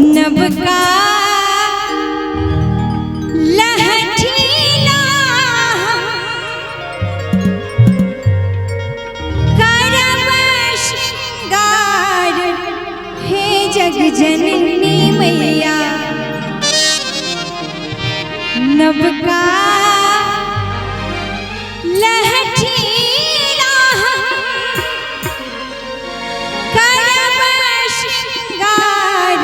नबका लहठीला करब श्रृंगार हे जग जननी मैया नबका लहठीला करब श्रृंगार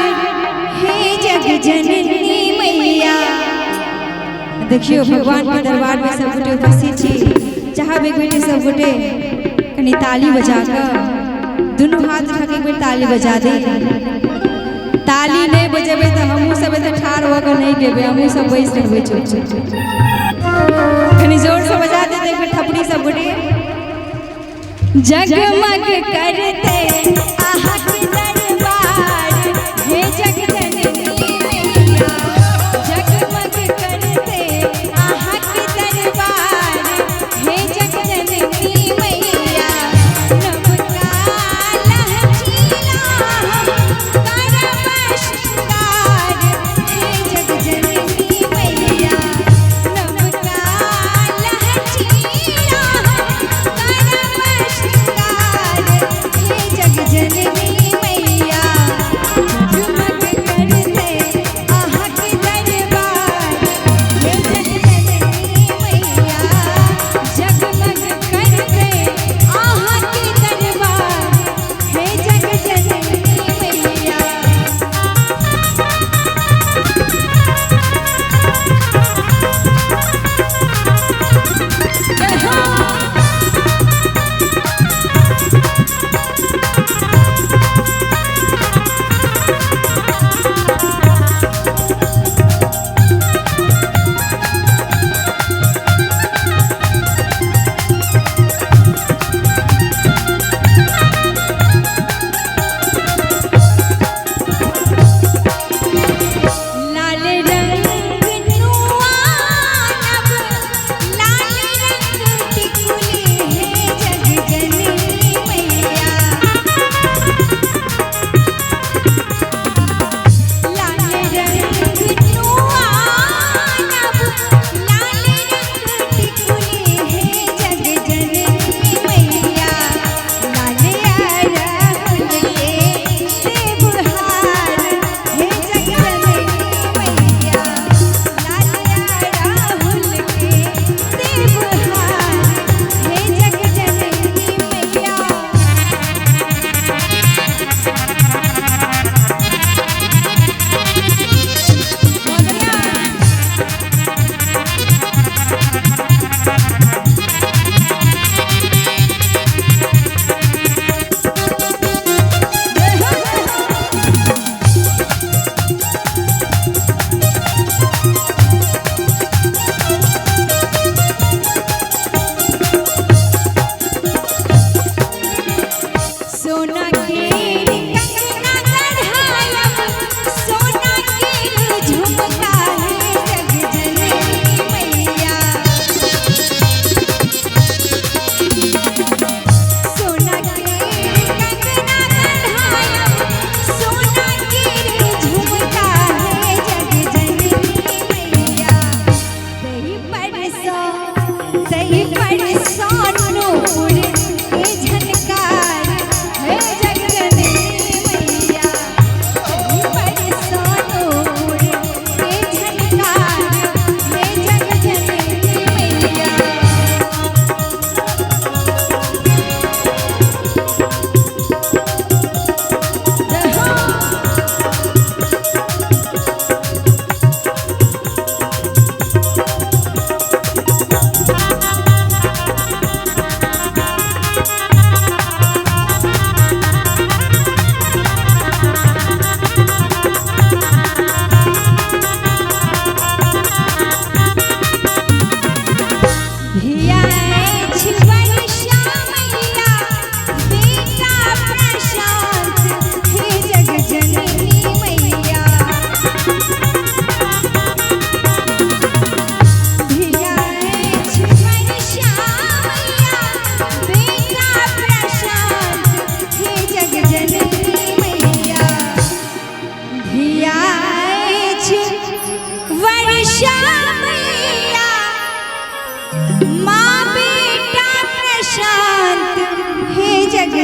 हे जग जननी मैया। देखियो भगवान के दरबार में सब गोटे उपस्थित छी। चाहब एक बेटे सब गोटे कनी ताली बजा कर दोनों हाथ उठा के एक बेर ताली बजा दे। ताली नहीं बजेबे तो हमहू सब एते ठाड़ होकर नहीं गेबे, हमहू सब बैस रहबे चुप। कनी जोर से बजा दे एक बेर थपड़ी सब गोटे। जगमग करते आहा के दरबार हे जग जननी मैया जगमग करते आहा के दरबार हे जग जननी मैया नबका लहठीला करब श्रृंगार हे जग जननी मैया नबका लहठीला करब श्रृंगार हे जग जननी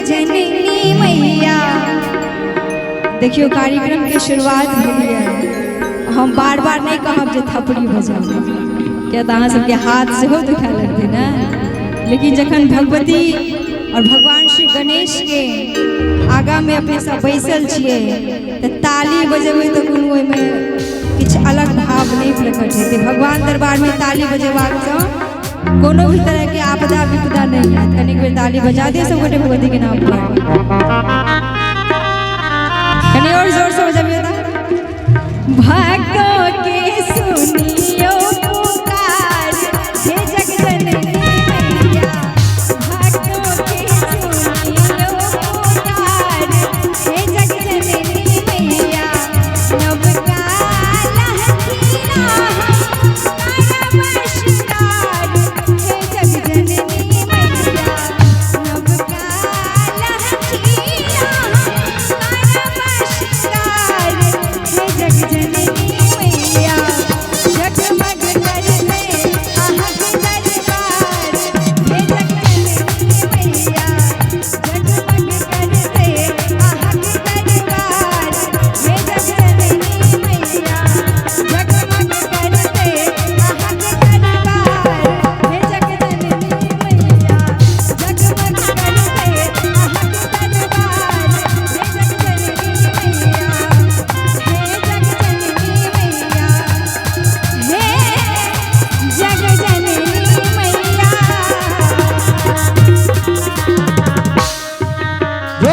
जननी मैया। देखियो कार्यक्रम के शुरुआत भेल है, हम बार बार नहीं कहब जे थपड़ी बजाऊ, क्या तो अहाँ सबके हाथ से हो दुखा लगते ना। लेकिन जखन भगवती और भगवान श्री गणेश के आगा में अपने सब बैसल छिए तो ताली बजेबै तो कोनो ओहिमे किछु अलग भाव नहीं प्रकट हेतै। भगवान दरबार में ताली बजेबाक सँ कोनो भी तरह के आपदा विपदा नहीं है। कनिक बेर ताली बजा दिए सब गोटे भगवती के नाम पर, कनी और जोर से बजाबिए।